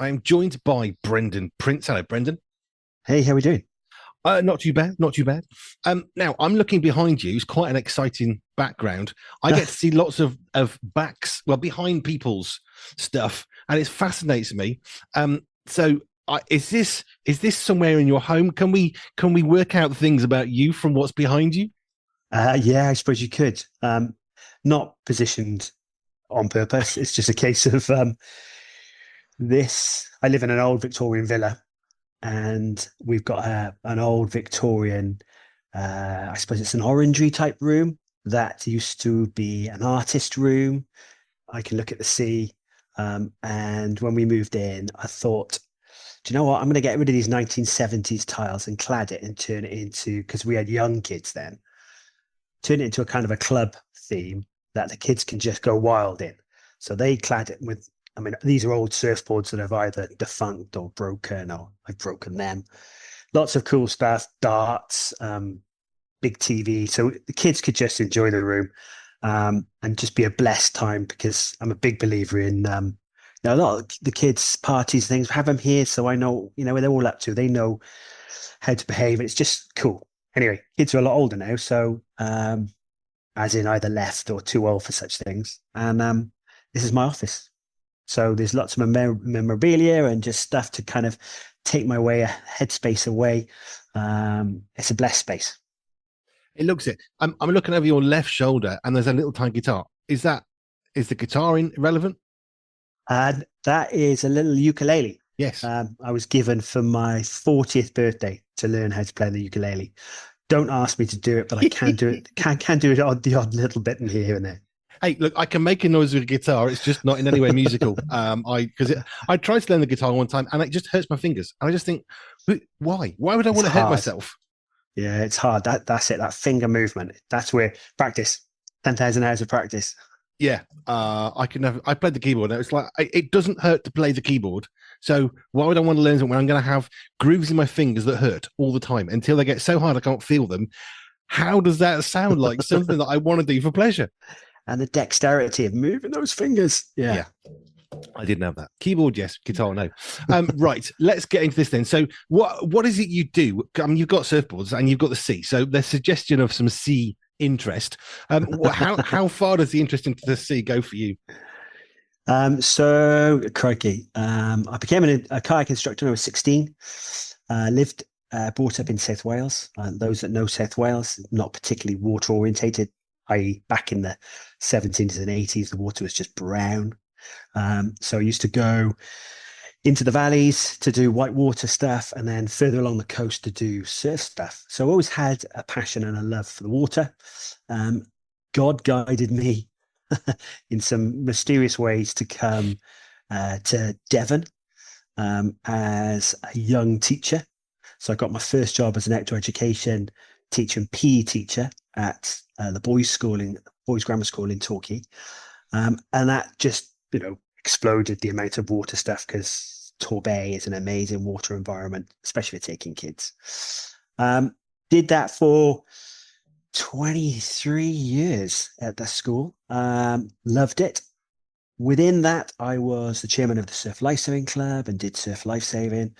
I'm joined by Brendon Prince. Hello, Brendon. Hey, how we doing? Not too bad, not too bad. Now I'm looking behind you. It's quite an exciting background. I get to see lots of backs, well, behind people's stuff, and it fascinates me. Is this somewhere in your home? Can we work out things about you from what's behind you? Yeah, I suppose you could. Not positioned on purpose. It's just a case of this. I live in an old Victorian villa, and we've got an old Victorian. I suppose it's an orangery type room that used to be an artist room. I can look at the sea. And when we moved in, I thought, do you know what? I'm going to get rid of these 1970s tiles and clad it and turn it into, because we had young kids then, turn it into a kind of a club theme that the kids can just go wild in. So they clad it with, I mean, these are old surfboards that have either defunct or broken, or I've broken them. Lots of cool stuff, darts, big TV. So the kids could just enjoy the room, and just be a blessed time, because I'm a big believer in, a lot of the kids' parties, things, have them here. So I know, where they're all up to. They know how to behave. It's just cool. Anyway, kids are a lot older now. So, as in either left or too old for such things. And this is my office. So there's lots of memorabilia and just stuff to kind of take my headspace away. It's a blessed space. It looks it. I'm looking over your left shoulder, and there's a little tiny guitar. Is the guitar irrelevant? And that is a little ukulele. Yes. I was given for my 40th birthday to learn how to play the ukulele. Don't ask me to do it, but I can do it. Can do it on the odd little bit in here and there. Hey, look, I can make a noise with a guitar. It's just not in any way musical. I tried to learn the guitar one time, and it just hurts my fingers. And I just think, why? Why would I It's want to hurt hard. myself? Yeah, it's hard. That's it. That finger movement. That's where practice. 10,000 hours of practice. Yeah, I can have. I played the keyboard. And it's like it doesn't hurt to play the keyboard. So why would I want to learn something when I'm going to have grooves in my fingers that hurt all the time until they get so hard I can't feel them? How does that sound like something that I want to do for pleasure? And the dexterity of moving those fingers. Yeah. Yeah, I didn't have that. Keyboard, yes. Guitar, no. Right, let's get into this then. So, what is it you do? You've got surfboards and you've got the sea. So, there's suggestion of some sea interest. How far does the interest into the sea go for you? So crikey. I became a kayak instructor when I was 16. Lived, brought up in South Wales. Those that know South Wales, not particularly water orientated, i.e., back in the 70s and 80s, the water was just brown. So I used to go into the valleys to do whitewater stuff, and then further along the coast to do surf stuff. So I always had a passion and a love for the water. God guided me in some mysterious ways to come to Devon as a young teacher. So I got my first job as an outdoor education teacher and PE teacher at the boys' grammar school in Torquay. And that just, exploded the amount of water stuff, because Torbay is an amazing water environment, especially for taking kids. Did that for 23 years at the school. Loved it. Within that, I was the chairman of the Surf Lifesaving Club and did surf lifesaving.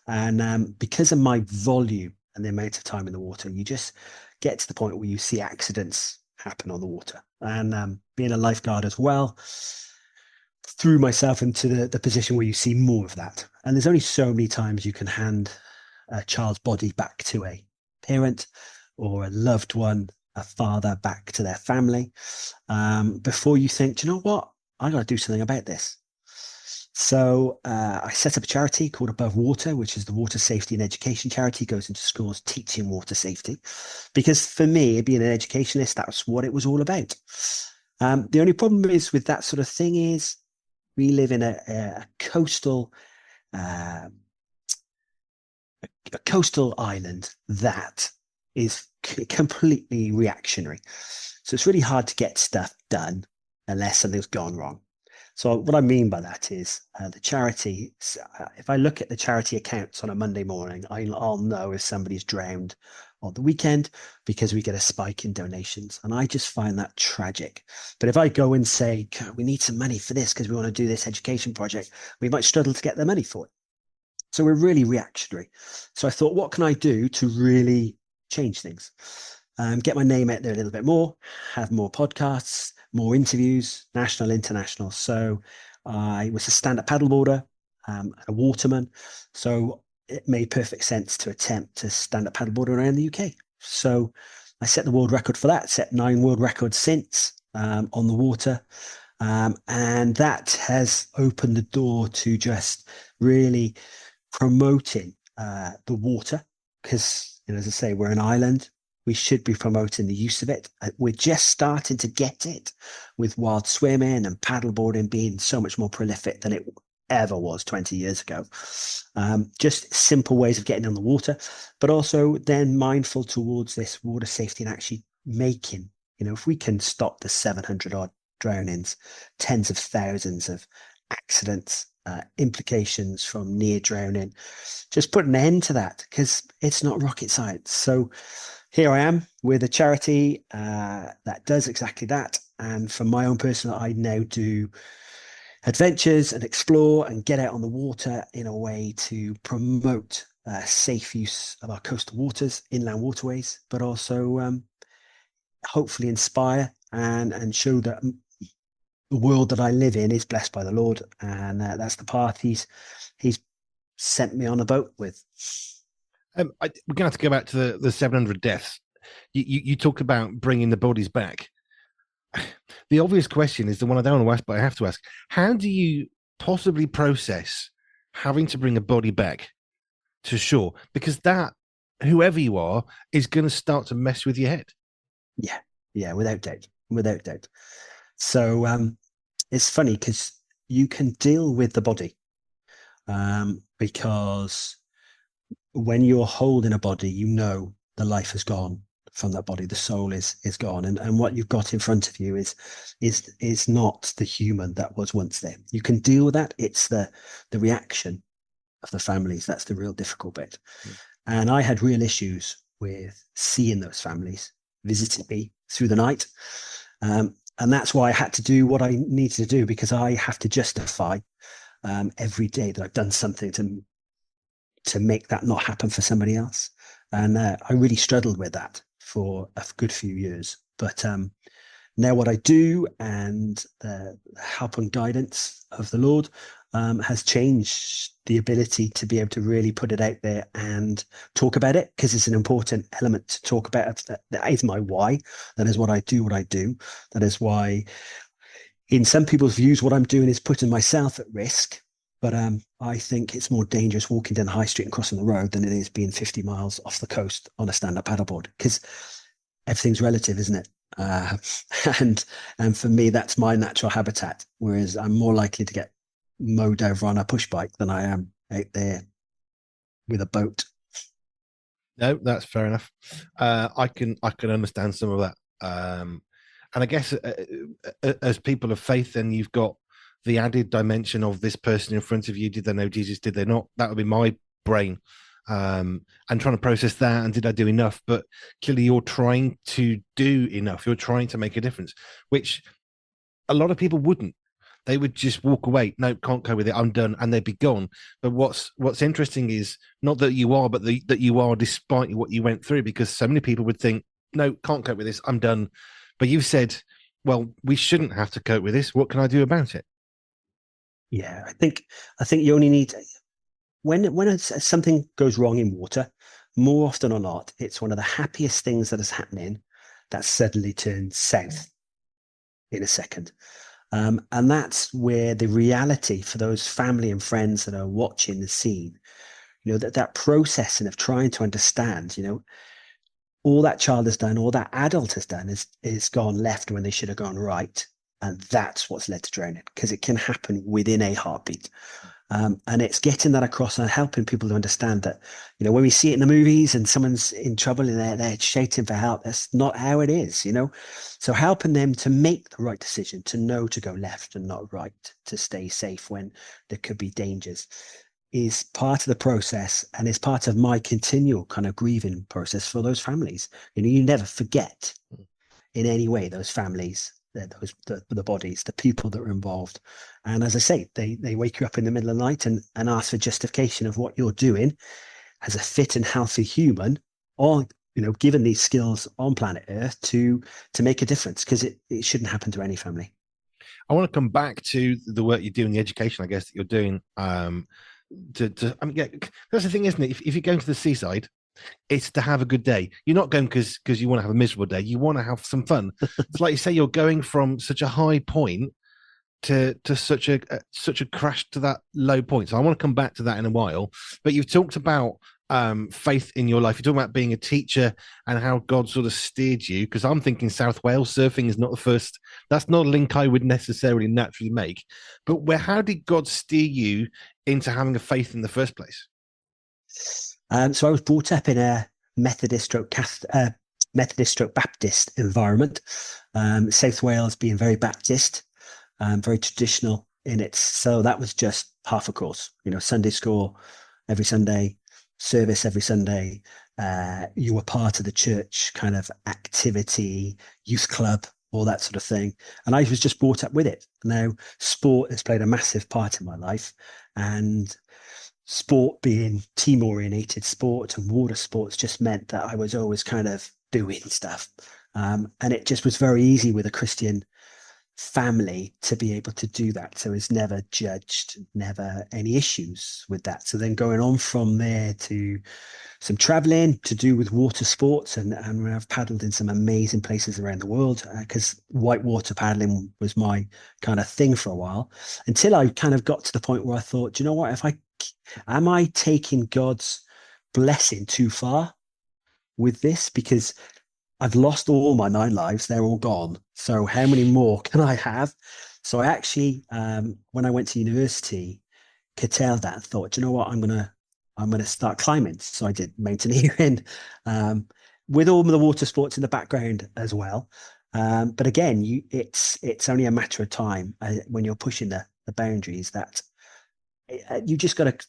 And because of my volume and the amount of time in the water, you just get to the point where you see accidents happen on the water. And being a lifeguard as well, threw myself into the position where you see more of that. And there's only so many times you can hand a child's body back to a parent or a loved one, a father, back to their family, before you think, do you know what? I got to do something about this. So I set up a charity called Above Water, which is the water safety and education charity, goes into schools teaching water safety. Because for me, being an educationist, that's what it was all about. The only problem is with that sort of thing is we live in a coastal a coastal island that is completely reactionary. So it's really hard to get stuff done unless something's gone wrong. So what I mean by that is the charity, if I look at the charity accounts on a Monday morning, I'll know if somebody's drowned on the weekend because we get a spike in donations. And I just find that tragic. But if I go and say, we need some money for this because we want to do this education project, we might struggle to get the money for it. So we're really reactionary. So I thought, what can I do to really change things? Get my name out there a little bit more, have more podcasts, more interviews, national, international. So I was a stand-up paddleboarder, a waterman. So it made perfect sense to attempt to stand-up paddleboard around the UK. So I set the world record for that, set 9 world records since on the water. And that has opened the door to just really promoting the water, because, as I say, we're an island. We should be promoting the use of it. We're just starting to get it with wild swimming and paddleboarding being so much more prolific than it ever was 20 years ago. Just simple ways of getting on the water, but also then mindful towards this water safety and actually making, if we can stop the 700 odd drownings, tens of thousands of accidents, implications from near drowning, just put an end to that, because it's not rocket science. So here I am with a charity that does exactly that. And for my own personal, I now do adventures and explore and get out on the water in a way to promote safe use of our coastal waters, inland waterways, but also hopefully inspire and show that the world that I live in is blessed by the Lord, and that's the path He's sent me on a boat with. We're going to have to go back to the 700 deaths. You talked about bringing the bodies back. The obvious question is the one I don't want to ask, but I have to ask: how do you possibly process having to bring a body back to shore? Because that, whoever you are, is going to start to mess with your head. Yeah, without doubt. So it's funny because you can deal with the body because when you're holding a body, the life has gone from that body. The soul is gone, and what you've got in front of you is not the human that was once there. You can deal with that. It's the reaction of the families that's the real difficult bit. And I had real issues with seeing those families visiting me through the night. And that's why I had to do what I needed to do, because I have to justify every day that I've done something to make that not happen for somebody else. And I really struggled with that for a good few years. But now what I do, and the help and guidance of the Lord has changed the ability to be able to really put it out there and talk about it, because it's an important element to talk about. That is my why. That is what I do. That is why, in some people's views, what I'm doing is putting myself at risk. But I think it's more dangerous walking down the high street and crossing the road than it is being 50 miles off the coast on a stand-up paddleboard, because everything's relative, isn't it? And for me, that's my natural habitat. Whereas I'm more likely to get mowed over on a push bike than I am out there with a boat. No, that's fair enough. I can understand some of that. And I guess as people of faith, then you've got the added dimension of this person in front of you. Did they know Jesus? Did they not? That would be my brain. And trying to process that, and did I do enough? But clearly you're trying to do enough. You're trying to make a difference, which a lot of people wouldn't. They would just walk away. No, can't go with it. I'm done, and they'd be gone. But what's interesting is not that you are, but that you are despite what you went through, because so many people would think, no, can't cope with this. I'm done. But you've said, well, we shouldn't have to cope with this. What can I do about it? Yeah, I think you only need, when something goes wrong in water, more often or not, it's one of the happiest things that is happening that suddenly turns south in a second. And that's where the reality for those family and friends that are watching the scene, that processing of trying to understand, all that child has done, all that adult has done is gone left when they should have gone right. And that's what's led to drowning, because it can happen within a heartbeat. And it's getting that across and helping people to understand that, when we see it in the movies and someone's in trouble and they're shouting for help, that's not how it is, So helping them to make the right decision, to know to go left and not right, to stay safe when there could be dangers. is part of the process and is part of my continual kind of grieving process for those families. You know, you never forget in any way those families, the bodies, the people that were involved. And as I say, they wake you up in the middle of the night and ask for justification of what you're doing as a fit and healthy human, or given these skills on planet Earth to make a difference, because it shouldn't happen to any family. I want to come back to the work you do in the education, I guess, that you're doing. Yeah, that's the thing, isn't it? If you're going to the seaside, it's to have a good day. You're not going because you want to have a miserable day. You want to have some fun. It's like you say, you're going from such a high point to such a crash to that low point. So I want to come back to that in a while. But you've talked about faith in your life. You're talking about being a teacher and how God sort of steered you. Because I'm thinking South Wales surfing is not the first. That's not a link I would necessarily naturally make. But how did God steer you into having a faith in the first place? So I was brought up in a Methodist stroke Baptist environment. South Wales being very Baptist, very traditional in it. So that was just half a course, Sunday school every Sunday, service every Sunday. You were part of the church kind of activity, youth club, all that sort of thing. And I was just brought up with it. Now, sport has played a massive part in my life, and sport being team orientated sport and water sports just meant that I was always kind of doing stuff. And it just was very easy with a Christian family to be able to do that. So it's never judged, never any issues with that. So then going on from there to some traveling to do with water sports, and I've paddled in some amazing places around the world, because whitewater paddling was my kind of thing for a while, until I kind of got to the point where I thought, you know what, am I taking God's blessing too far with this? Because I've lost all my 9 lives. They're all gone. So how many more can I have? So I actually, when I went to university, curtailed that and thought, you know what, I'm gonna start climbing. So I did mountaineering, with all the water sports in the background as well. But again, it's only a matter of time when you're pushing the boundaries that you just got to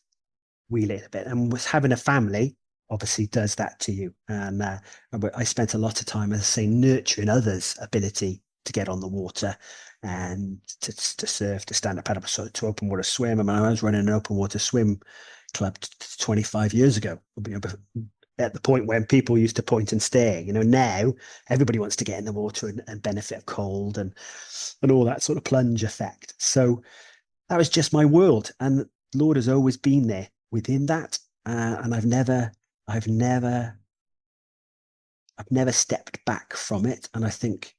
wheel it a bit. And with having a family, obviously does that to you. And I spent a lot of time, as I say, nurturing others' ability to get on the water and to surf, to stand up paddle, so to open water swim. I mean, I was running an open water swim club 25 years ago, at the point when people used to point and stare. Now everybody wants to get in the water and benefit of cold and all that sort of plunge effect. So that was just my world, and the Lord has always been there within that, and I've never stepped back from it. And I think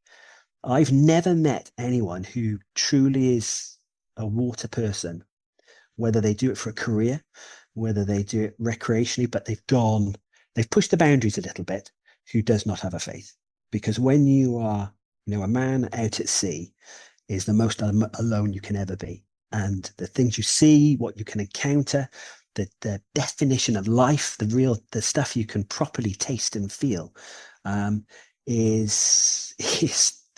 I've never met anyone who truly is a water person, whether they do it for a career, whether they do it recreationally, but they've pushed the boundaries a little bit, who does not have a faith. Because when you are, a man out at sea is the most alone you can ever be. And the things you see, what you can encounter, the definition of life, the stuff you can properly taste and feel, is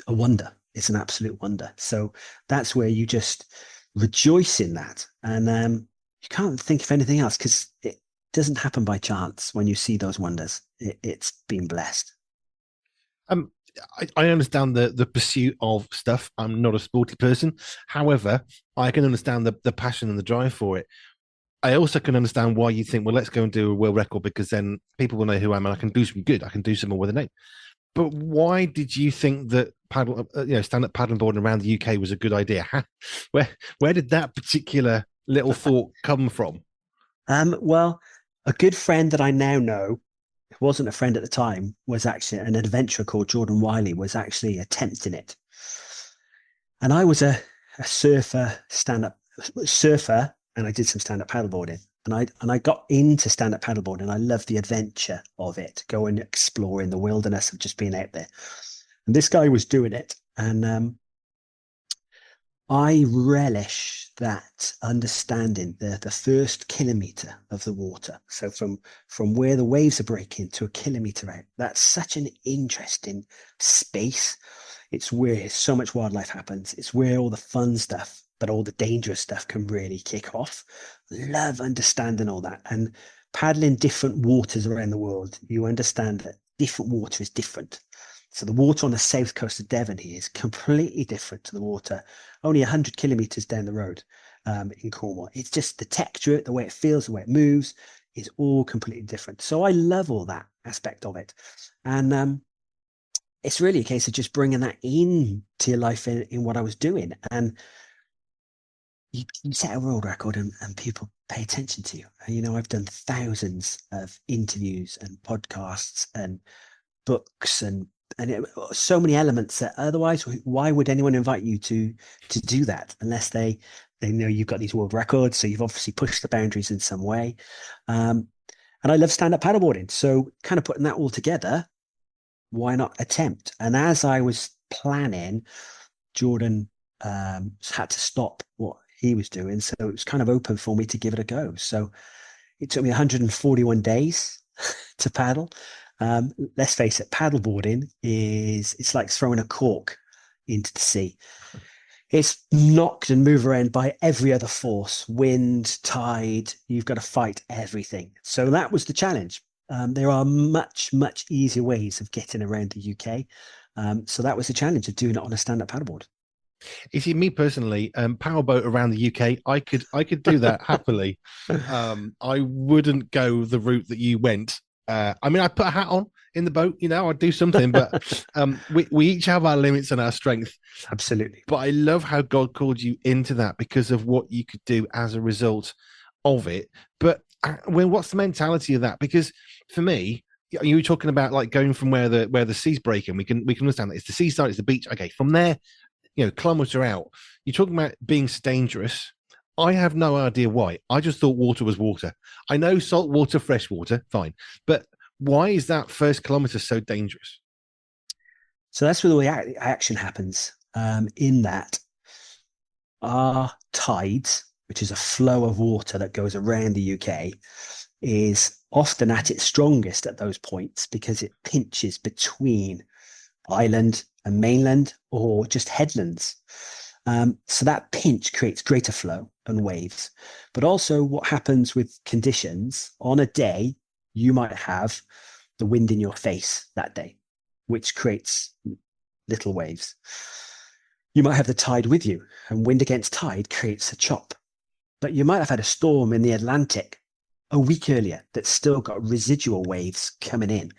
a wonder. It's an absolute wonder. So that's where you just rejoice in that. And you can't think of anything else, because it doesn't happen by chance when you see those wonders. It's been blessed. I understand the pursuit of stuff. I'm not a sporty person. However, I can understand the passion and the drive for it. I also can understand why you think, well, let's go and do a world record, because then people will know who I am and I can do something good. I can do something with a name. But why did you think that stand-up paddleboarding around the UK was a good idea? Where did that particular little thought come from? Well, a good friend that I now know, who wasn't a friend at the time, was actually an adventurer called Jordan Wiley, was actually attempting it. And I was a stand-up surfer, and I did some stand-up paddleboarding. And I got into stand-up paddleboarding. I loved the adventure of it, going exploring the wilderness of just being out there. And this guy was doing it. And I relish that understanding, the first kilometer of the water. So from where the waves are breaking to a kilometer out, that's such an interesting space. It's where so much wildlife happens. It's where all the fun stuff but all the dangerous stuff can really kick off. Love understanding all that. And paddling different waters around the world, you understand that different water is different. So the water on the south coast of Devon here is completely different to the water only 100 kilometers down the road in Cornwall. It's just the texture, the way it feels, the way it moves is all completely different. So I love all that aspect of it. And it's really a case of just bringing that into your life in what I was doing. And you set a world record and people pay attention to you. And, you know, I've done thousands of interviews and podcasts and books and so many elements that otherwise, why would anyone invite you to do that unless they know you've got these world records? So you've obviously pushed the boundaries in some way. And I love stand-up paddleboarding. So kind of putting that all together, why not attempt? And as I was planning, Jordan had to stop what he was doing. So it was kind of open for me to give it a go. So it took me 141 days to paddle. Let's face it, paddleboarding it's like throwing a cork into the sea. It's knocked and moved around by every other force, wind, tide. You've got to fight everything. So that was the challenge. There are much, much easier ways of getting around the UK. So that was the challenge of doing it on a stand-up paddleboard. You see, me personally, powerboat around the UK, I could do that happily. I wouldn't go the route that you went. I mean, I'd put a hat on in the boat, you know, I'd do something, but we each have our limits and our strength. Absolutely. But I love how God called you into that because of what you could do as a result of it. But what's the mentality of that? Because for me, you were talking about like going from where the sea's breaking. We can understand that it's the seaside, it's the beach. Okay, from there, you know, kilometer out. You're talking about being dangerous. I have no idea why. I just thought water was water. I know salt water, fresh water, fine. But why is that first kilometer so dangerous? So that's where the action happens. In that our tides, which is a flow of water that goes around the UK, is often at its strongest at those points because it pinches between island and mainland or just headlands. So that pinch creates greater flow and waves. But also what happens with conditions on a day, you might have the wind in your face that day, which creates little waves. You might have the tide with you, and wind against tide creates a chop. But you might have had a storm in the Atlantic a week earlier that's still got residual waves coming in.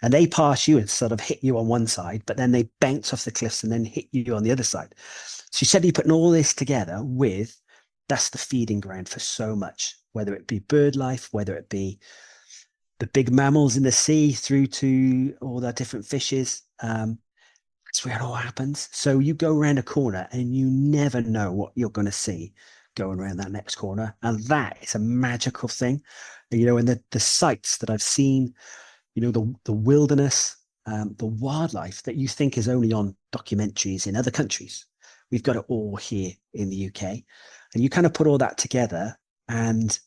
And they pass you and sort of hit you on one side, but then they bounce off the cliffs and then hit you on the other side. So you said you're putting all this together that's the feeding ground for so much, whether it be bird life, whether it be the big mammals in the sea through to all the different fishes. That's where it all happens. So you go around a corner and you never know what you're going to see going around that next corner. And that is a magical thing, you know, and the sights that I've seen, you know, the wilderness, the wildlife that you think is only on documentaries in other countries. We've got it all here in the UK. And you kind of put all that together and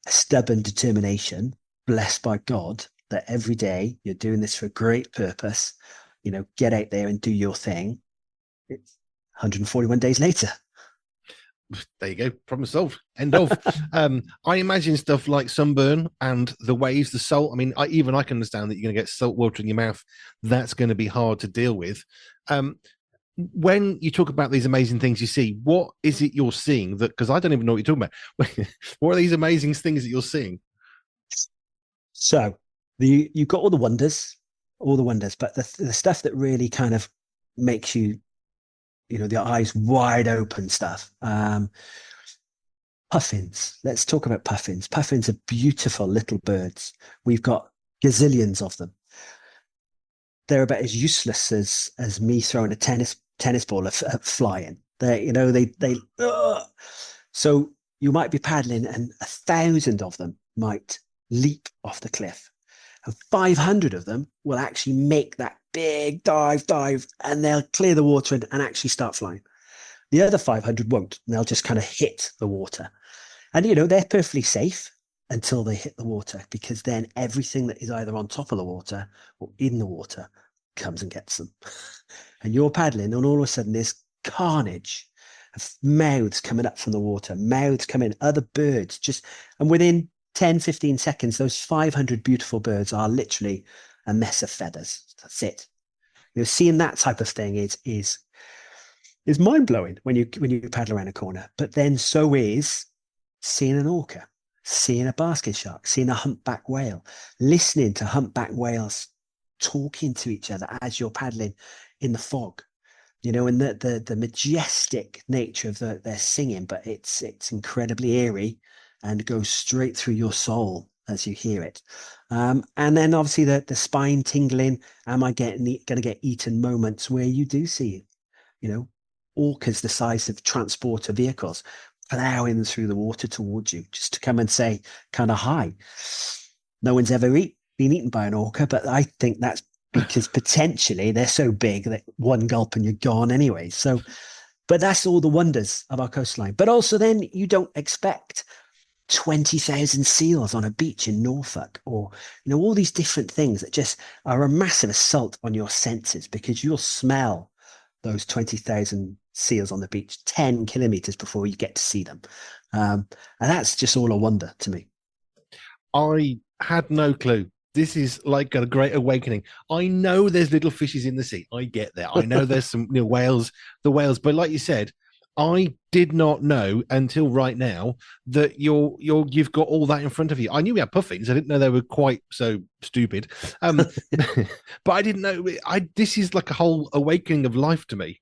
a stubborn determination, blessed by God, that every day you're doing this for a great purpose, you know, get out there and do your thing. It's 141 days later. There you go. Problem solved. End of. I imagine stuff like sunburn and the waves, the salt. I mean, I can understand that you're going to get salt water in your mouth. That's going to be hard to deal with. When you talk about these amazing things you see, what is it you're seeing? That because I don't even know what you're talking about. What are these amazing things that you're seeing? So you've got all the wonders, but the stuff that really kind of makes you, you know, the eyes wide open stuff. Puffins. Let's talk about puffins. Puffins are beautiful little birds. We've got gazillions of them. They're about as useless as me throwing a tennis ball at flying. So you might be paddling and 1,000 of them might leap off the cliff. And 500 of them will actually make that big dive, and they'll clear the water and actually start flying. The other 500 won't. They'll just kind of hit the water. And, you know, they're perfectly safe until they hit the water, because then everything that is either on top of the water or in the water comes and gets them. And you're paddling, and all of a sudden there's carnage. mouths coming up from the water, mouths coming, other birds, and within 10, 15 seconds, those 500 beautiful birds are literally a mess of feathers. That's it. Seeing that type of thing is mind blowing when you paddle around a corner. But then so is seeing an orca, seeing a basking shark, seeing a humpback whale, listening to humpback whales talking to each other as you're paddling in the fog. And the majestic nature of their singing, but it's incredibly eerie and goes straight through your soul as you hear it. And then obviously the spine tingling, am I going to get eaten moments where you do see, orcas the size of transporter vehicles plowing through the water towards you just to come and say kind of hi. No one's ever been eaten by an orca, but I think that's because potentially they're so big that one gulp and you're gone anyway. So, but that's all the wonders of our coastline. But also then you don't expect 20,000 seals on a beach in Norfolk, or, all these different things that just are a massive assault on your senses, because you'll smell those 20,000 seals on the beach 10 kilometers before you get to see them. And that's just all a wonder to me. I had no clue. This is like a great awakening. I know there's little fishes in the sea. I get that. I know there's some whales, but like you said, I did not know until right now that you've got all that in front of you. I knew we had puffins. I didn't know they were quite so stupid. But I didn't know. This is like a whole awakening of life to me.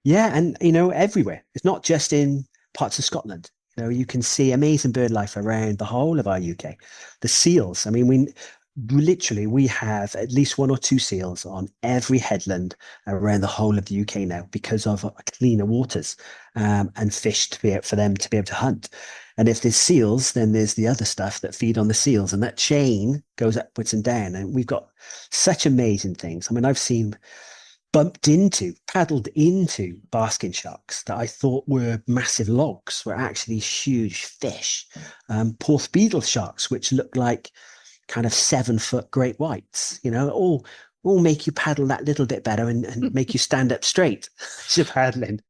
Yeah, and everywhere. It's not just in parts of Scotland. You can see amazing bird life around the whole of our UK. The seals. I mean, we have at least one or two seals on every headland around the whole of the UK now because of cleaner waters, and fish for them to be able to hunt. And if there's seals, then there's the other stuff that feed on the seals, and that chain goes upwards and down. And we've got such amazing things. I mean, I've seen paddled into basking sharks that I thought were massive logs were actually huge fish. Porth beetle sharks, which look like kind of 7-foot great whites, all make you paddle that little bit better and make you stand up straight as you're paddling.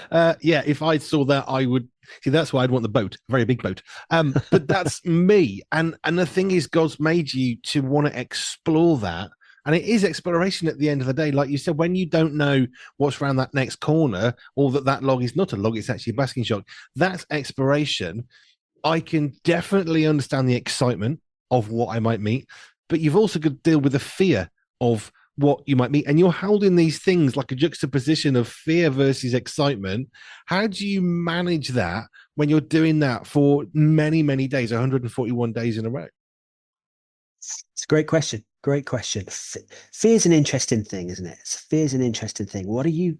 Yeah, if I saw that, I would see. That's why I'd want the boat, a very big boat. But that's me. And the thing is, God's made you to want to explore that. And it is exploration at the end of the day. Like you said, when you don't know what's around that next corner, or that log is not a log, it's actually a basking shark, that's exploration. I can definitely understand the excitement of what I might meet, but you've also got to deal with the fear of what you might meet. And you're holding these things like a juxtaposition of fear versus excitement. How do you manage that when you're doing that for many, many days, 141 days in a row? It's a great question. Great question. Fear's an interesting thing, isn't it? Fear's an interesting thing. What are you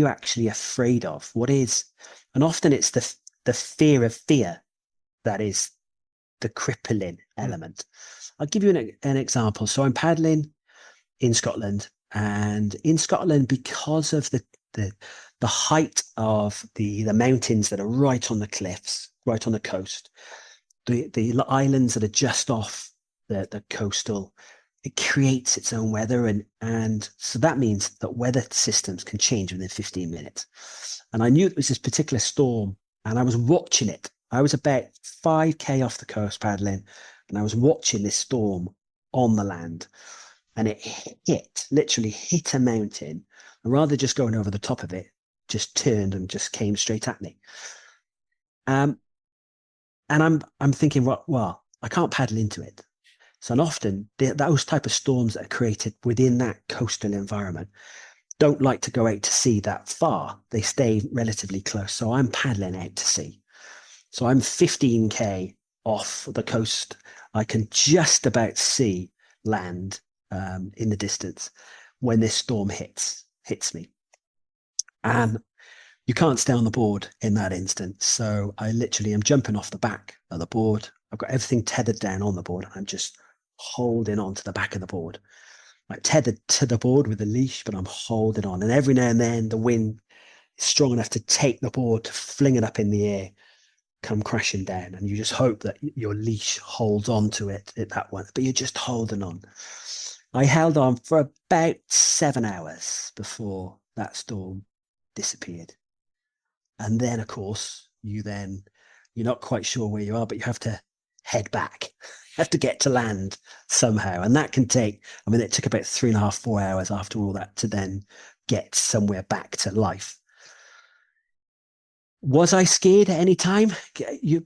actually afraid of? And often it's the fear of fear that is the crippling element. I'll give you an example. So I'm paddling in Scotland, and in Scotland, because of the height of the mountains that are right on the cliffs, right on the coast, the islands that are just off the coastal, it creates its own weather, and so that means that weather systems can change within 15 minutes. And I knew it was this particular storm, and I was watching it. I was about 5K off the coast paddling, and I was watching this storm on the land, and it literally hit a mountain, and rather than just going over the top of it, just turned and just came straight at me. And I'm thinking, well, I can't paddle into it. So, and often those type of storms that are created within that coastal environment don't like to go out to sea that far. They stay relatively close. So I'm paddling out to sea. So I'm 15K off the coast. I can just about see land in the distance when this storm hits me. And you can't stay on the board in that instance. So I literally am jumping off the back of the board. I've got everything tethered down on the board. I'm just holding on to the back of the board, like tethered to the board with a leash, but I'm holding on. And every now and then the wind is strong enough to take the board, to fling it up in the air, come crashing down. And you just hope that your leash holds on to it at that one, but you're just holding on. I held on for about 7 hours before that storm disappeared. And then, of course, you're not quite sure where you are, but you have to head back. You have to get to land somehow. And that can take, I mean, it took about 3.5, 4 hours after all that to then get somewhere back to life. Was I scared at any time?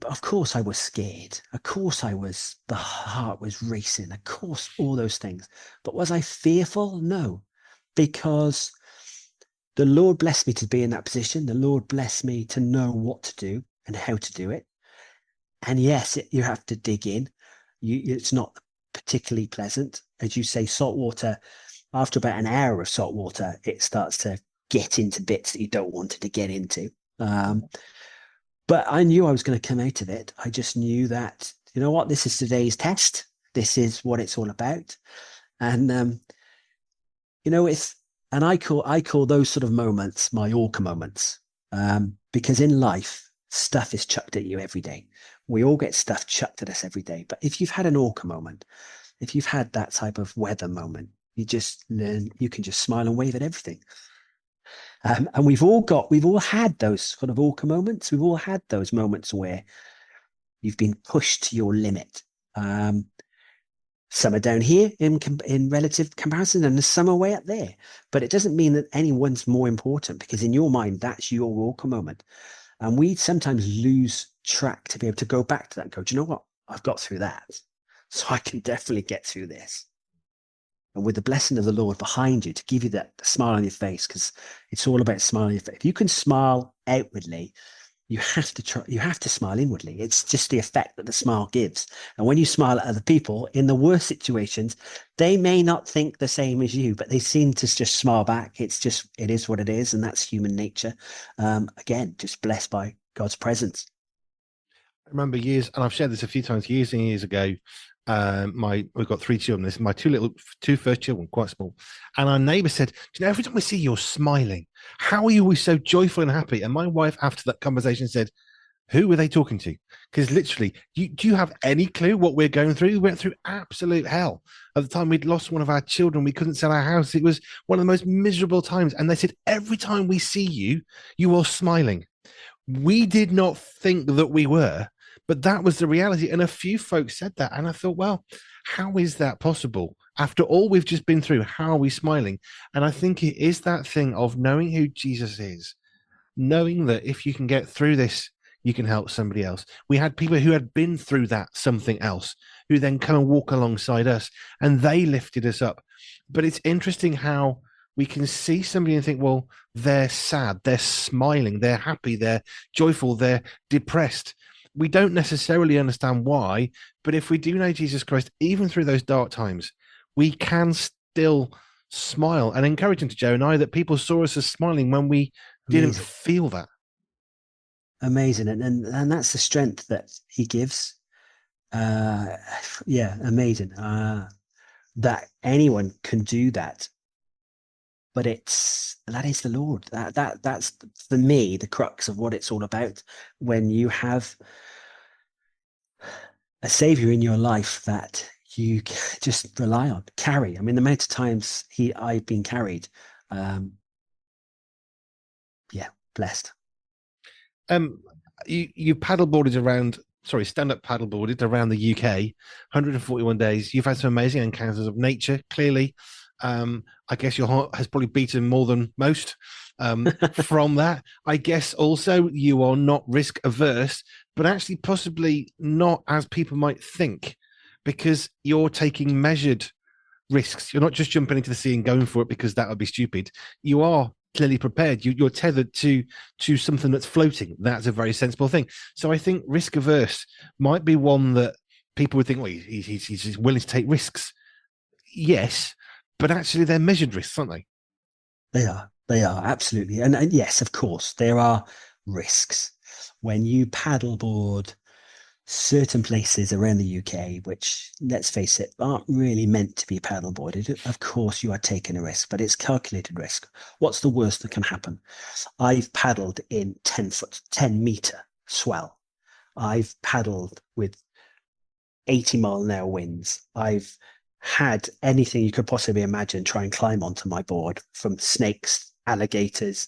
Of course I was scared. Of course the heart was racing. Of course, all those things. But was I fearful? No, because the Lord blessed me to be in that position. The Lord blessed me to know what to do and how to do it. And yes, you have to dig in. It's not particularly pleasant. As you say, salt water, after about an hour of salt water, it starts to get into bits that you don't want it to get into. But I knew I was going to come out of it. I just knew that, you know what, this is today's test. This is what it's all about. And, and I call those sort of moments my orca moments, because in life, stuff is chucked at you every day. We all get stuff chucked at us every day. But if you've had an orca moment, if you've had that type of weather moment, you just learn, you can just smile and wave at everything. And we've all had those sort of orca moments. We've all had those moments where you've been pushed to your limit. Some are down here in relative comparison, and some are way up there. But it doesn't mean that anyone's more important, because in your mind, that's your orca moment. And we sometimes lose track to be able to go back to that and go, do you know what? I've got through that, so I can definitely get through this. And with the blessing of the Lord behind you to give you that smile on your face, because it's all about smiling on your face. If you can smile outwardly, you have to smile inwardly. It's just the effect that the smile gives. And when you smile at other people in the worst situations, they may not think the same as you, but they seem to just smile back. It is what it is. And that's human nature. Again, just blessed by God's presence. I remember years, and I've shared this a few times, years and years ago. We've got 3 children. This is my two first children, quite small. And our neighbour said, "Do you know, every time we see you're smiling, how are you always so joyful and happy?" And my wife, after that conversation, said, "Who were they talking to?" Because literally, do you have any clue what we're going through? We went through absolute hell. At the time, we'd lost one of our children. We couldn't sell our house. It was one of the most miserable times. And they said, every time we see you, you are smiling. We did not think that we were, but that was the reality. And a few folks said that. And I thought, well, how is that possible? After all we've just been through, how are we smiling? And I think it is that thing of knowing who Jesus is, knowing that if you can get through this, you can help somebody else. We had people who had been through that something else, who then come and walk alongside us, and they lifted us up. But it's interesting how we can see somebody and think, well, they're sad, they're smiling, they're happy, they're joyful, they're depressed. We don't necessarily understand why, but if we do know Jesus Christ, even through those dark times, we can still smile and encourage him to Joe and I that people saw us as smiling when we didn't feel that. Amazing. And that's the strength that he gives. Amazing. That anyone can do that. But that is the Lord. That's for me the crux of what it's all about. When you have a savior in your life that you just rely on, carry. I mean, the amount of times I've been carried. Blessed. You paddleboarded around. Sorry, stand-up paddleboarded around the UK, 141 days. You've had some amazing encounters of nature. Clearly, I guess your heart has probably beaten more than most from that. I guess also you are not risk averse, but actually possibly not as people might think, because you're taking measured risks. You're not just jumping into the sea and going for it because that would be stupid. You are clearly prepared. You're tethered to something that's floating. That's a very sensible thing. So I think risk averse might be one that people would think, well, he's willing to take risks. Yes, but actually they're measured risks, aren't they? They are absolutely. And yes, of course, there are risks when you paddleboard certain places around the UK, which, let's face it, aren't really meant to be paddleboarded. Of course, you are taking a risk, but it's calculated risk. What's the worst that can happen? I've paddled in 10-meter swell. I've paddled with 80-mile-an-hour winds. I've had anything you could possibly imagine try and climb onto my board, from snakes, alligators,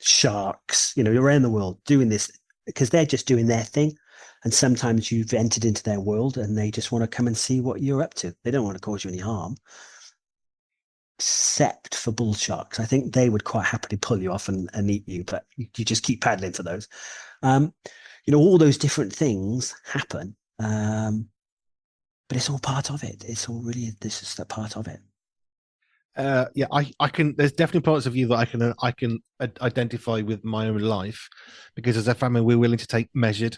sharks, around the world doing this because they're just doing their thing. And sometimes you've entered into their world and they just want to come and see what you're up to. They don't want to cause you any harm. Except for bull sharks. I think they would quite happily pull you off and eat you, but you just keep paddling for those. All those different things happen. But it's all part of it. It's all really, this is a part of it. Yeah, I can. There's definitely parts of you that I can identify with my own life, because as a family we're willing to take measured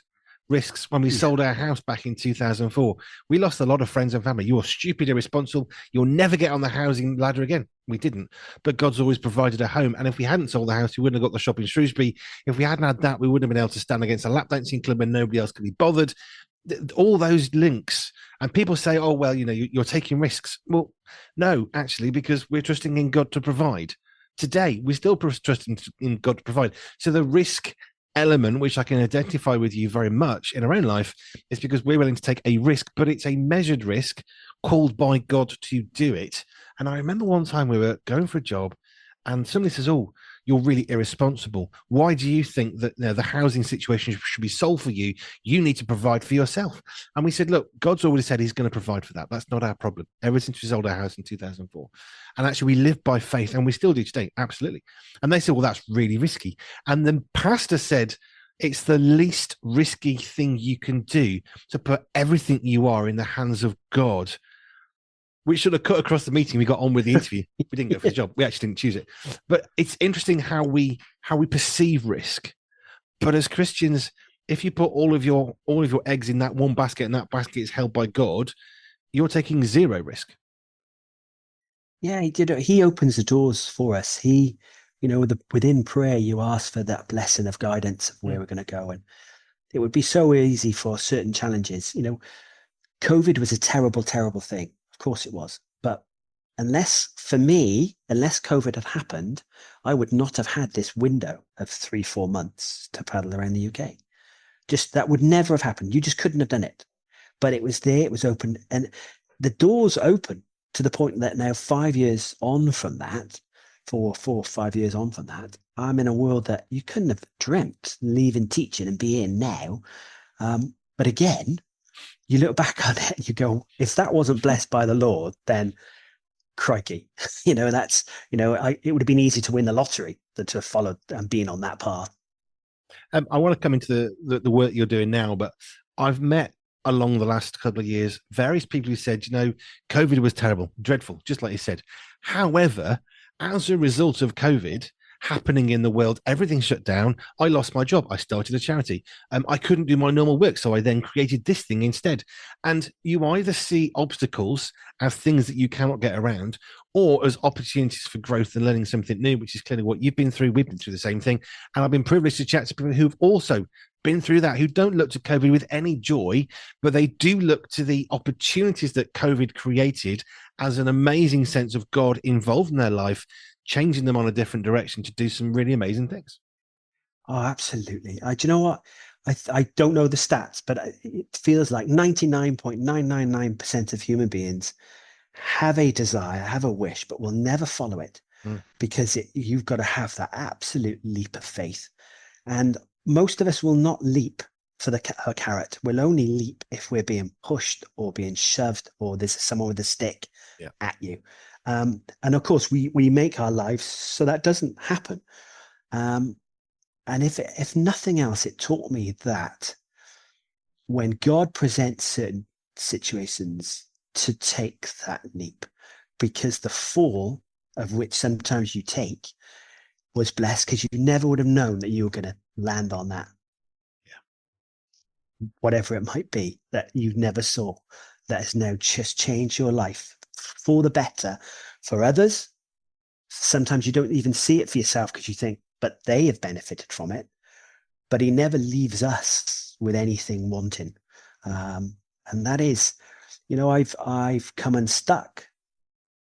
risks. When we sold our house back in 2004, we lost a lot of friends and family. You're stupid, irresponsible. You'll never get on the housing ladder again. We didn't, but God's always provided a home. And if we hadn't sold the house, we wouldn't have got the shop in Shrewsbury. If we hadn't had that, we wouldn't have been able to stand against a lap dancing club and nobody else could be bothered. All those links. And people say, oh, well, you're taking risks. Well, no, actually, because we're trusting in God to provide. Today, we still trust in God to provide. So the risk element, which I can identify with you very much in our own life, is because we're willing to take a risk, but it's a measured risk called by God to do it. And I remember one time we were going for a job and somebody says, oh, you're really irresponsible. Why do you think that the housing situation should be solved for you? You need to provide for yourself. And we said, look, God's already said he's going to provide for that. That's not our problem. Ever since we sold our house in 2004. And actually we live by faith, and we still do today. Absolutely. And they said, well, that's really risky. And the pastor said, it's the least risky thing you can do to put everything you are in the hands of God. We should have cut across the meeting. We got on with the interview. We didn't go for the job. We actually didn't choose it. But it's interesting how we perceive risk. But as Christians, if you put all of your eggs in that one basket and that basket is held by God, you're taking zero risk. Yeah, he opens the doors for us. Within prayer, you ask for that blessing of guidance of where we're going to go. And it would be so easy for certain challenges. COVID was a terrible, terrible thing. Of course it was. But unless COVID had happened, I would not have had this window of 3-4 months to paddle around the UK. Just that would never have happened. You just couldn't have done it. But it was there, it was open, and the doors open to the point that now 5 years on from that, 4 or 5 years on from that, I'm in a world that you couldn't have dreamt leaving teaching and be in now. But again, you look back on it and you go, if that wasn't blessed by the Lord, then crikey, it would have been easy to win the lottery than to have followed and been on that path. I want to come into the work you're doing now, but I've met along the last couple of years various people who said, COVID was terrible, dreadful, just like you said. However, as a result of COVID happening in the world, everything shut down. I lost my job. I started a charity. I couldn't do my normal work, so I then created this thing instead. And you either see obstacles as things that you cannot get around, or as opportunities for growth and learning something new, which is clearly what you've been through. We've been through the same thing. And I've been privileged to chat to people who've also been through that, who don't look to COVID with any joy, but they do look to the opportunities that COVID created as an amazing sense of God involved in their life, changing them on a different direction to do some really amazing things. Oh, absolutely. Do you know what? I don't know the stats, but it feels like 99.999% of human beings have a desire, have a wish, but will never follow it because you've got to have that absolute leap of faith. And most of us will not leap for the carrot. We'll only leap if we're being pushed or being shoved, or there's someone with a stick at you. And of course, we make our lives so that doesn't happen. And if nothing else, it taught me that when God presents certain situations, to take that leap, because the fall of which sometimes you take was blessed, because you never would have known that you were going to land on that. Yeah. Whatever it might be that you never saw, that has now just changed your life for the better. For others, sometimes you don't even see it for yourself because you think, but they have benefited from it. But he never leaves us with anything wanting. And that is, I've come unstuck,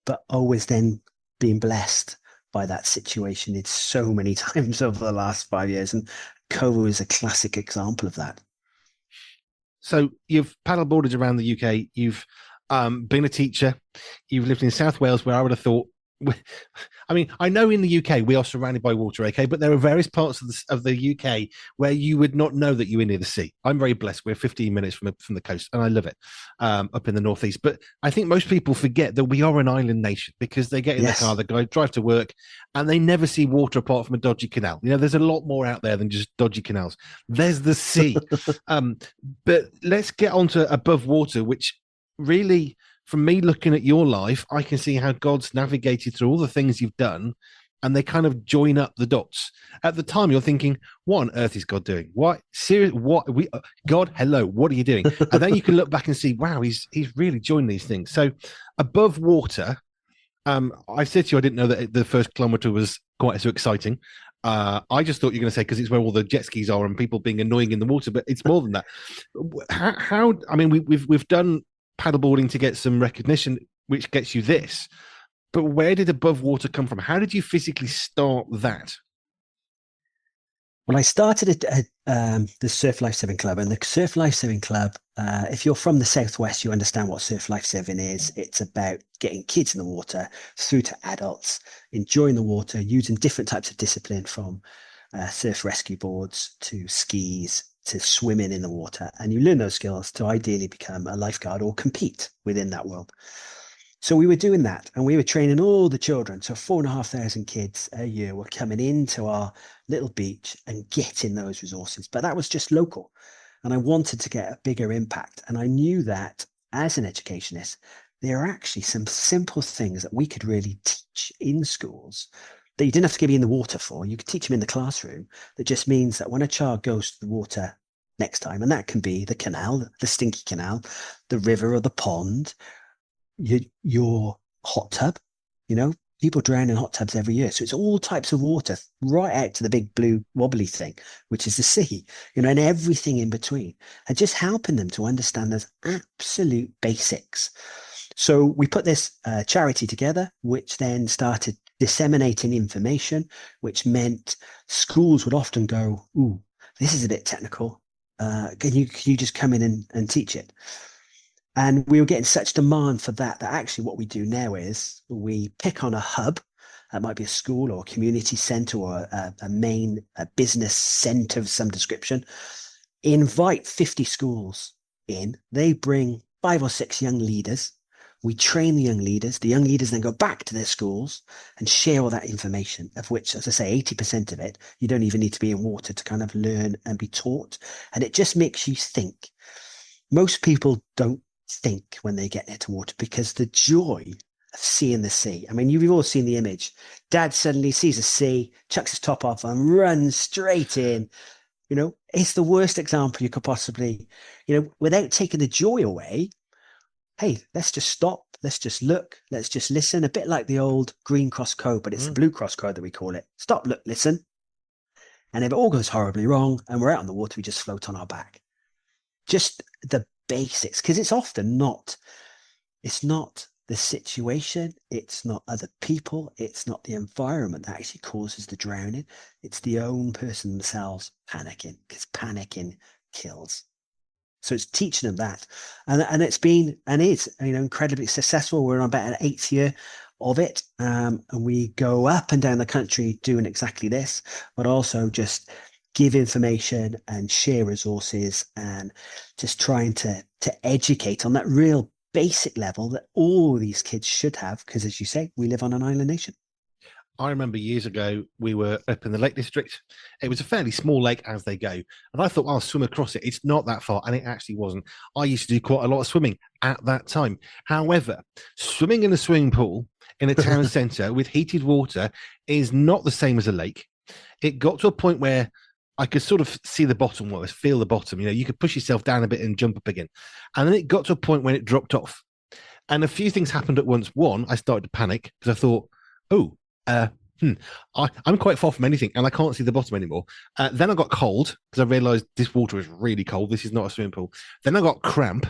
but always then being blessed by that situation. It's so many times over the last 5 years. And COVID is a classic example of that. So you've paddleboarded around the UK. You've been a teacher. You've lived in South Wales, where I would have thought I mean, I know in the UK we are surrounded by water, okay, but there are various parts of the UK where you would not know that you were near the sea. I'm very blessed. We're 15 minutes from the coast, and I love it up in the northeast. But I think most people forget that we are an island nation because they get in their car, they go drive to work, and they never see water apart from a dodgy canal. You know, there's a lot more out there than just dodgy canals. There's the sea. But let's get on to above water, which really, from me looking at your life, I can see how God's navigated through all the things you've done, and they kind of join up the dots. At the time, you're thinking, "What on earth is God doing? What serious? What we God? Hello, what are you doing?" And then you can look back and see, "Wow, he's really joined these things." So, above water, I said to you, I didn't know that the first kilometer was quite so exciting. I just thought you were going to say because it's where all the jet skis are and people being annoying in the water, but it's more than that. How I mean, we've done paddleboarding to get some recognition, which gets you this. But where did above water come from? How did you physically start that? Well, I started at the Surf Lifesaving Club, and the Surf Lifesaving Club, if you're from the Southwest, you understand what surf lifesaving is. It's about getting kids in the water through to adults, enjoying the water, using different types of discipline from surf rescue boards to skis to swimming in the water. And you learn those skills to ideally become a lifeguard or compete within that world. So we were doing that, and we were training all the children. So 4,500 kids a year were coming into our little beach and getting those resources. But that was just local. And I wanted to get a bigger impact. And I knew that as an educationist, there are actually some simple things that we could really teach in schools that you didn't have to be in the water for. You could teach them in the classroom. That just means that when a child goes to the water next time, and that can be the canal, the stinky canal, the river or the pond, your hot tub, people drown in hot tubs every year. So it's all types of water right out to the big blue wobbly thing, which is the sea, and everything in between, and just helping them to understand those absolute basics. So we put this charity together, which then started disseminating information, which meant schools would often go, "Ooh, this is a bit technical. Can you just come in and teach it?" And we were getting such demand for that actually what we do now is we pick on a hub. That might be a school or a community center or a business center of some description. Invite 50 schools in. They bring 5 or 6 young leaders. We train the young leaders. The young leaders then go back to their schools and share all that information, of which, as I say, 80% of it, you don't even need to be in water to kind of learn and be taught. And it just makes you think. Most people don't think when they get into water because the joy of seeing the sea. I mean, you've all seen the image. Dad suddenly sees a sea, chucks his top off and runs straight in. It's the worst example you could possibly, without taking the joy away. Hey, let's just stop. Let's just look. Let's just listen. A bit like the old Green Cross Code, but it's the Blue Cross Code that we call it. Stop, look, listen. And if it all goes horribly wrong and we're out on the water, we just float on our back. Just the basics, because it's often not the situation, it's not other people, it's not the environment that actually causes the drowning. It's the own person themselves panicking, because panicking kills. So it's teaching them that, and it's been and is incredibly successful. We're on about an 8th year of it, and we go up and down the country doing exactly this, but also just give information and share resources and just trying to educate on that real basic level that all these kids should have, because as you say, we live on an island nation. I remember years ago, we were up in the Lake District. It was a fairly small lake as they go. And I thought, I'll swim across it. It's not that far. And it actually wasn't. I used to do quite a lot of swimming at that time. However, swimming in a swimming pool in a town centre with heated water is not the same as a lake. It got to a point where I could sort of see the bottom, feel the bottom. You could push yourself down a bit and jump up again. And then it got to a point when it dropped off. And a few things happened at once. One, I started to panic because I thought, I'm quite far from anything and I can't see the bottom anymore. Then I got cold because I realized this water is really cold. This is not a swimming pool. Then I got cramp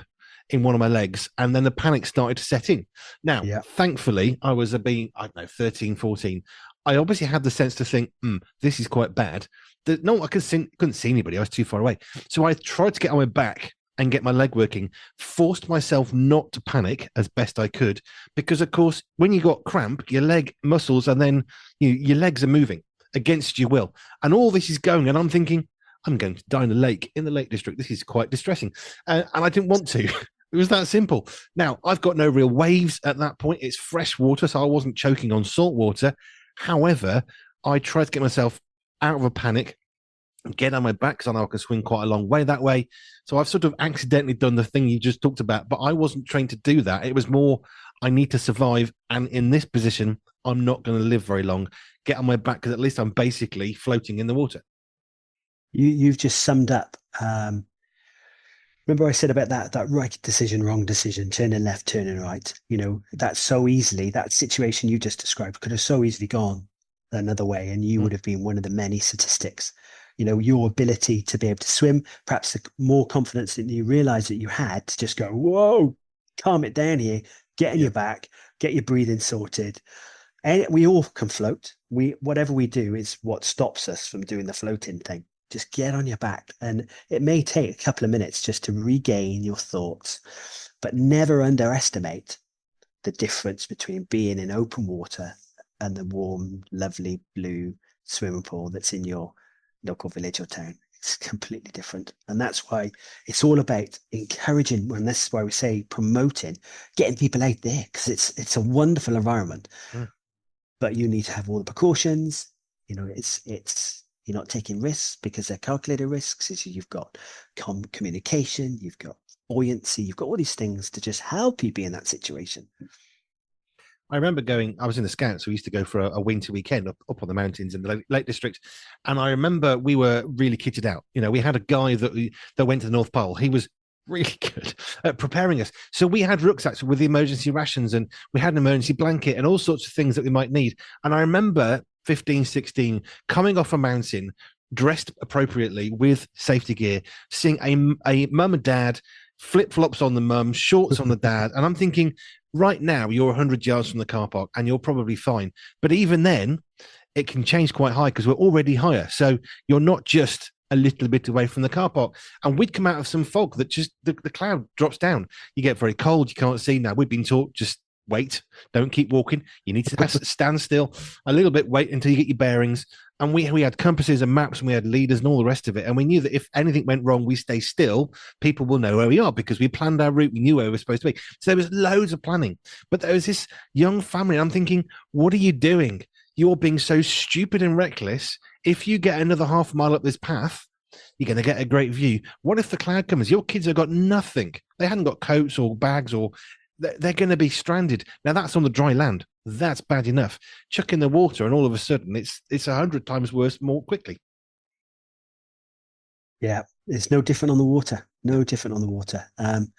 in one of my legs and then the panic started to set in. Now, Thankfully, I was 13, 14. I obviously had the sense to think, this is quite bad. No, I couldn't see anybody. I was too far away. So I tried to get on my back and get my leg working, forced myself not to panic as best I could, because of course, when you got cramp, your leg muscles and then your legs are moving against your will. And all this is going, and I'm thinking, I'm going to die in the Lake District. This is quite distressing. And I didn't want to. It was that simple. Now, I've got no real waves at that point. It's fresh water, so I wasn't choking on salt water. However, I tried to get myself out of a panic, get on my back, because I know I can swing quite a long way that way. So I've sort of accidentally done the thing you just talked about, but I wasn't trained to do that. It was more, I need to survive. And in this position, I'm not going to live very long. Get on my back, because at least I'm basically floating in the water. You've just summed up. Remember I said about that right decision, wrong decision, turning left, turning right. That's so easily, that situation you just described could have so easily gone another way, and you would have been one of the many statistics. Your ability to be able to swim, perhaps the more confidence than you realize that you had to just go, whoa, calm it down here, get on your back, get your breathing sorted. And we all can float. Whatever we do is what stops us from doing the floating thing. Just get on your back. And it may take a couple of minutes just to regain your thoughts, but never underestimate the difference between being in open water and the warm, lovely blue swimming pool that's in your local village or town. It's completely different. And that's why it's all about encouraging, and this is why we say promoting, getting people out there, because it's a wonderful environment. But you need to have all the precautions. It's you're not taking risks because they're calculated risks. You've got communication, you've got buoyancy, you've got all these things to just help you be in that situation. I remember I was in the Scouts. We used to go for a winter weekend up on the mountains in the Lake District. And I remember we were really kitted out. We had a guy that went to the North Pole. He was really good at preparing us. So we had rucksacks with the emergency rations, and we had an emergency blanket and all sorts of things that we might need. And I remember 15, 16, coming off a mountain, dressed appropriately with safety gear, seeing a mum and dad, flip-flops on the mum, shorts on the dad. And I'm thinking, right now, you're 100 yards from the car park and you're probably fine. But even then, it can change quite high because we're already higher. So you're not just a little bit away from the car park. And we'd come out of some fog that just, the cloud drops down. You get very cold. You can't see. Now, we've been taught, just wait. Don't keep walking. You need to stand still a little bit, wait until you get your bearings. And we had compasses and maps, and we had leaders and all the rest of it. And we knew that if anything went wrong, we stay still, people will know where we are because we planned our route. We knew where we were supposed to be. So there was loads of planning. But there was this young family. And I'm thinking, what are you doing? You're being so stupid and reckless. If you get another half a mile up this path, you're going to get a great view. What if the cloud comes? Your kids have got nothing. They hadn't got coats or bags, or they're going to be stranded. Now, that's on the dry land. That's bad enough. Chuck in the water, and all of a sudden, it's 100 times worse more quickly. Yeah, it's no different on the water. No different on the water. And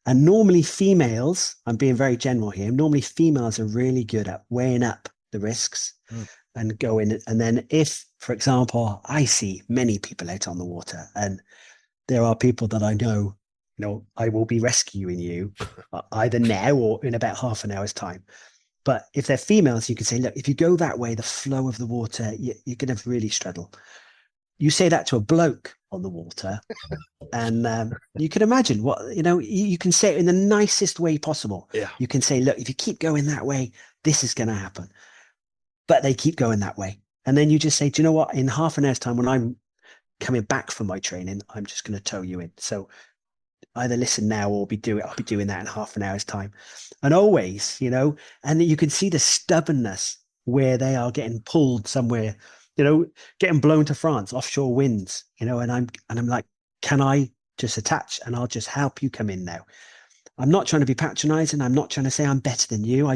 normally females, I'm being very general here, normally females are really good at weighing up the risks and going. And then if, for example, I see many people out on the water, and there are people that I know, I will be rescuing you either now or in about half an hour's time. But if they're females, you can say, look, if you go that way, the flow of the water, you're going to really struggle. You say that to a bloke on the water, and you can imagine what, you can say it in the nicest way possible. Yeah. You can say, look, if you keep going that way, this is going to happen. But they keep going that way. And then you just say, do you know what? In half an hour's time, when I'm coming back from my training, I'm just going to tow you in. So either listen now or I'll be doing that in half an hour's time. And always, and you can see the stubbornness where they are getting pulled somewhere, getting blown to France, offshore winds, and I'm like, can I just attach and I'll just help you come in now? I'm not trying to be patronizing. I'm not trying to say I'm better than you.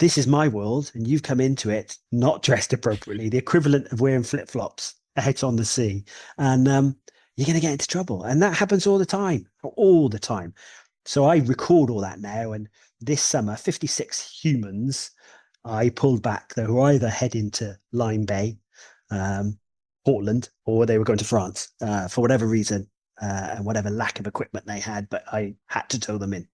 This is my world, and you've come into it not dressed appropriately, the equivalent of wearing flip-flops out on the sea. And you're going to get into trouble. And that happens all the time. So I record all that now. And this summer, 56 humans I pulled back that were either heading to Lyme Bay, Portland, or they were going to France for whatever reason and whatever lack of equipment they had. But I had to tow them in.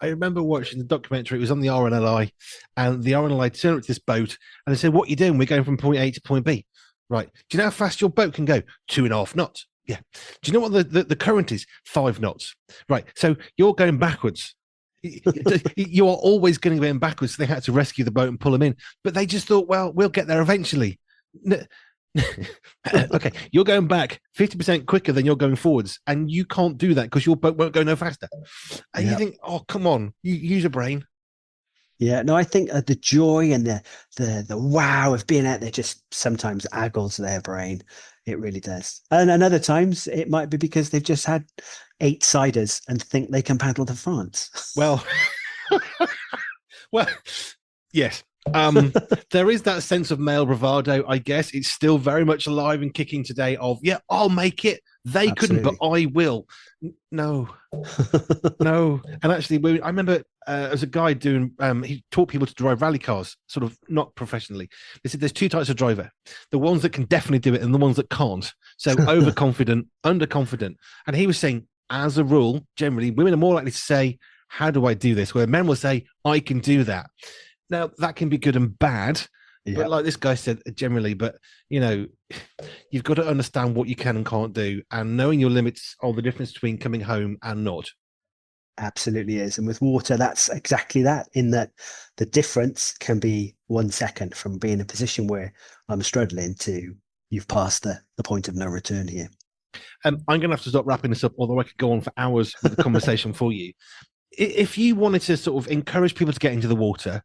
I remember watching the documentary. It was on the RNLI, and the RNLI turned up to this boat and they said, what are you doing? We're going from point A to point B. Right. Do you know how fast your boat can go? 2.5 knots. Yeah. Do you know what the current is? 5 knots. Right. So you're going backwards. You are always going to be going backwards. So they had to rescue the boat and pull them in. But they just thought, well, we'll get there eventually. Okay, you're going back 50% quicker than you're going forwards, and you can't do that because your boat won't go no faster. And you think, oh, come on, you use your brain. Yeah, no, I think the joy and the wow of being out there just sometimes aggles their brain. It really does. And other times it might be because they've just had 8 ciders and think they can paddle to France. Well, well, yes. There is that sense of male bravado, I guess. It's still very much alive and kicking today of, yeah, I'll make it. They couldn't, but I will. No, no. And actually, I remember as a guy doing, he taught people to drive rally cars, sort of not professionally. They said there's 2 types of driver, the ones that can definitely do it and the ones that can't. So overconfident, underconfident. And he was saying, as a rule, generally, women are more likely to say, how do I do this? Where men will say, I can do that. Now, that can be good and bad, but like this guy said, generally, but, you've got to understand what you can and can't do, and knowing your limits are the difference between coming home and not. Absolutely is. And with water, that's exactly that, in that the difference can be 1 second from being in a position where I'm struggling to you've passed the point of no return here. I'm going to have to stop wrapping this up, although I could go on for hours with the conversation for you. If you wanted to sort of encourage people to get into the water,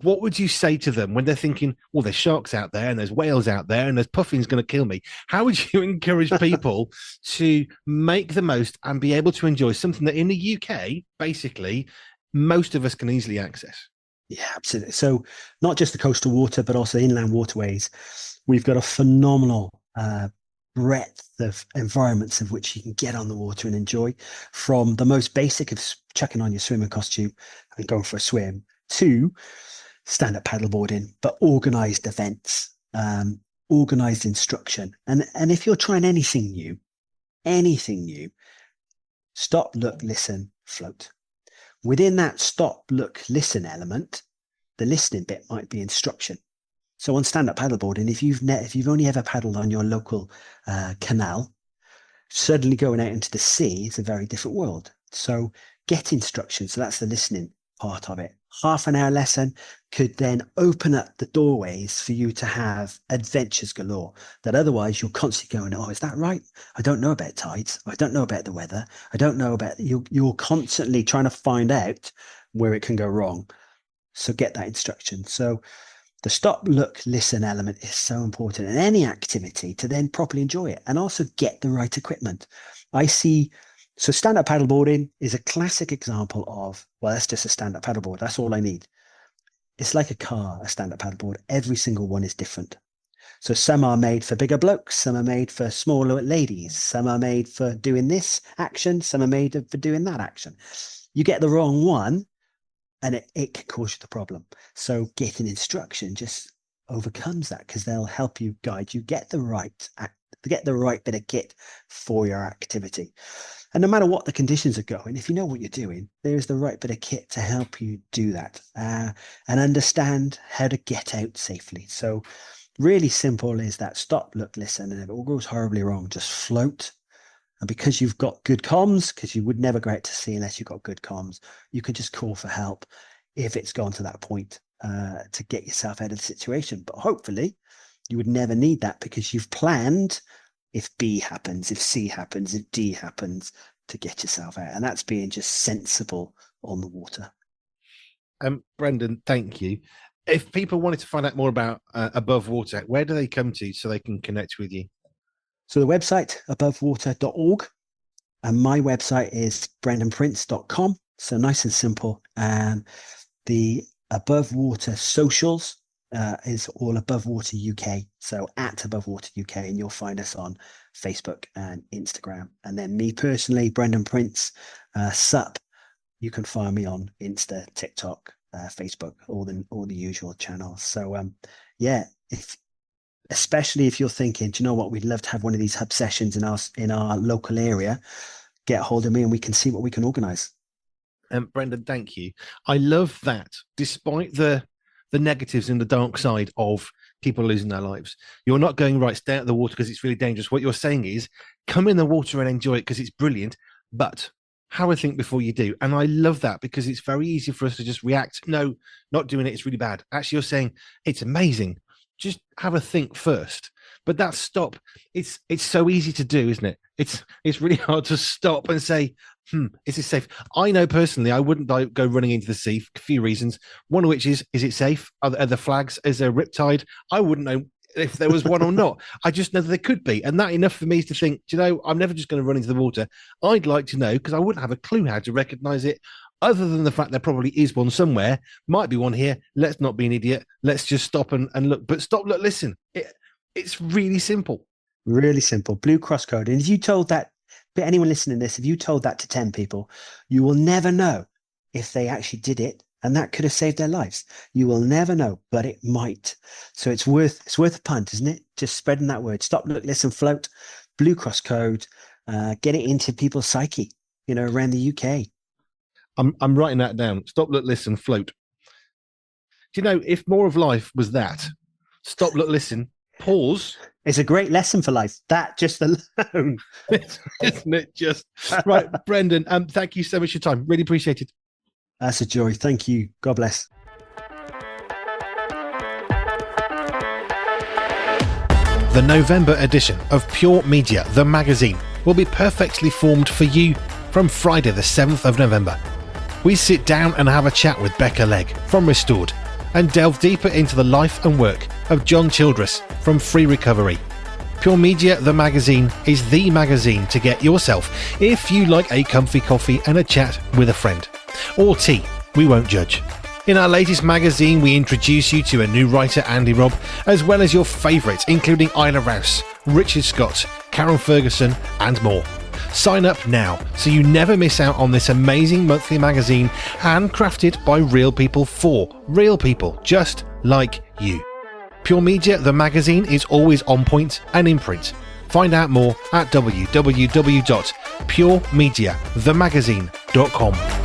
what would you say to them when they're thinking, well, there's sharks out there and there's whales out there and there's puffins going to kill me? How would you encourage people to make the most and be able to enjoy something that in the UK, basically, most of us can easily access? Yeah, absolutely. So not just the coastal water, but also inland waterways. We've got a phenomenal breadth of environments of which you can get on the water and enjoy, from the most basic of chucking on your swimming costume and going for a swim to stand-up paddleboarding, but organized events, organized instruction. And if you're trying anything new, stop, look, listen, float. Within that stop, look, listen element, the listening bit might be instruction. So on stand-up paddleboarding, if you've only ever paddled on your local canal, suddenly going out into the sea is a very different world. So get instruction. So that's the listening part of it. Half an hour lesson could then open up the doorways for you to have adventures galore that otherwise you're constantly going, oh, is that right? I don't know about tides. I don't know about the weather. I don't know about you're constantly trying to find out where it can go wrong. So get that instruction. So the stop, look, listen element is so important in any activity to then properly enjoy it, and also get the right equipment. So stand-up paddleboarding is a classic example of, well, that's just a stand-up paddleboard. That's all I need. It's like a car, a stand-up paddleboard. Every single one is different. So some are made for bigger blokes. Some are made for smaller ladies. Some are made for doing this action. Some are made for doing that action. You get the wrong one and it can cause you the problem. So getting instruction just overcomes that, because they'll help you, guide you, get the right bit of kit for your activity. And no matter what the conditions are going, if you know what you're doing, there's the right bit of kit to help you do that and understand how to get out safely. So really simple is that stop, look, listen, and if it all goes horribly wrong, just float. And because you've got good comms, because you would never go out to sea unless you've got good comms, you can just call for help if it's gone to that point to get yourself out of the situation. But hopefully you would never need that, because you've planned if B happens, if C happens, if D happens, to get yourself out. And that's being just sensible on the water. Brendon, thank you. If people wanted to find out more about Above Water, where do they come to so they can connect with you? So the website, abovewater.org, and my website is brendonprince.com. So nice and simple. And the Above Water socials is all Above Water UK. So at Above Water UK, and you'll find us on Facebook and Instagram. And then me personally, Brendon Prince, SUP, you can find me on Insta, TikTok, Facebook, all the usual channels. So especially if you're thinking, do you know what, we'd love to have one of these hub sessions in our local area, get a hold of me and we can see what we can organize. Brendon, thank you. I love that despite the negatives and the dark side of people are losing their lives. You're not going, right, stay out of the water because it's really dangerous. What you're saying is come in the water and enjoy it because it's brilliant, but have a think before you do. And I love that because it's very easy for us to just react. No, not doing it. It's really bad. Actually, you're saying it's amazing. Just have a think first. But that stop, it's so easy to do, isn't it? It's really hard to stop and say, is this safe? I know personally, I wouldn't go running into the sea for a few reasons. One of which is it safe? Are there flags? Is there a riptide? I wouldn't know if there was one or not. I just know that there could be. And that enough for me is to think, do you know, I'm never just going to run into the water. I'd like to know, because I wouldn't have a clue how to recognize it, other than the fact there probably is one somewhere. Might be one here. Let's not be an idiot. Let's just stop and look. But stop, look, listen. It's really simple. Really simple. Blue Cross code. And if you told that, but anyone listening to this, if you told that to 10 people, you will never know if they actually did it. And that could have saved their lives. You will never know, but it might. So it's worth a punt, isn't it? Just spreading that word. Stop, look, listen, float. Blue Cross code. Get it into people's psyche, around the UK. I'm writing that down. Stop, look, listen, float. Do you know, if more of life was that, stop, look, listen, pause. It's a great lesson for life. That just alone. Isn't it just? Right, Brendon, thank you so much for your time. Really appreciate it. That's a joy. Thank you. God bless. The November edition of Pure Media, the magazine, will be perfectly formed for you from Friday the 7th of November. We sit down and have a chat with Becca Legg from Restored and delve deeper into the life and work of John Childress from Free Recovery. Pure Media, the magazine, is the magazine to get yourself if you like a comfy coffee and a chat with a friend. Or tea, we won't judge. In our latest magazine, we introduce you to a new writer, Andy Robb, as well as your favourites, including Isla Rouse, Richard Scott, Karen Ferguson, and more. Sign up now so you never miss out on this amazing monthly magazine, handcrafted by real people for real people just like you. Pure Media, the magazine, is always on point and in print. Find out more at www.puremediathemagazine.com.